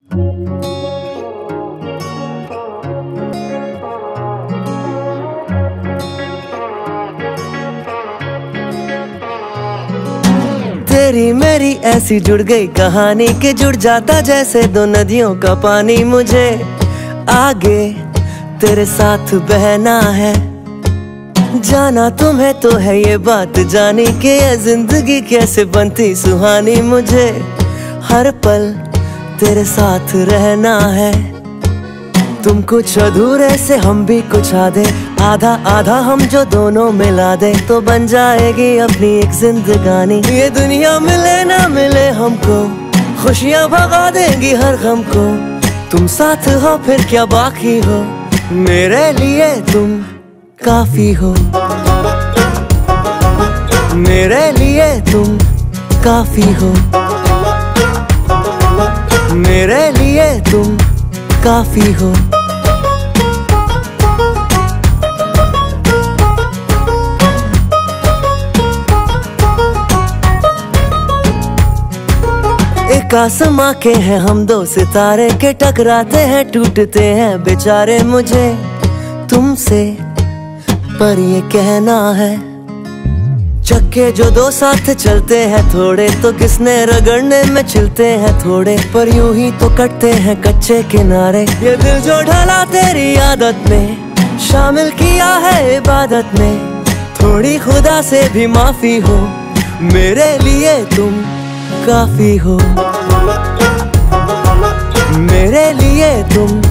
तेरी मेरी ऐसी जुड़ गई कहानी कि जुड़ जाता जैसे दो नदियों का पानी। मुझे आगे तेरे साथ बहना है, जाना तुम्हें तो है ये बात जानी कि ये जिंदगी कैसे बनती सुहानी। मुझे हर पल तेरे साथ रहना है, तुम कुछ अधूरे से हम भी कुछ आधे, आधा आधा हम जो दोनों मिला दे तो बन जाएगी अपनी एक जिंदगानी। ये दुनिया मिले ना मिले हमको, खुशियाँ भगा देंगी हर गम को। तुम साथ हो फिर क्या बाकी हो, मेरे लिए तुम काफी हो। मेरे लिए तुम काफी हो, मेरे लिए तुम काफी हो। एक आसमां के हैं हम दो सितारे के, टकराते हैं टूटते हैं बेचारे। मुझे तुमसे पर ये कहना है, चक्के जो दो साथ चलते हैं थोड़े तो किसने रगड़ने में चलते हैं थोड़े, पर यूं ही तो कटते हैं कच्चे किनारे। ये दिल जो ढला तेरी आदत में, शामिल किया है इबादत में, थोड़ी खुदा से भी माफी हो, मेरे लिए तुम काफी हो। मेरे लिए तुम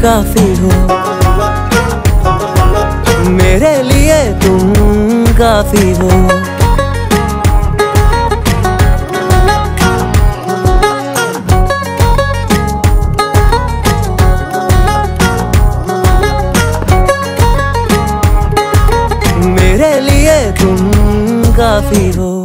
काफी हो, मेरे लिए तुम काफी हो। मेरे लिए तुम काफी हो।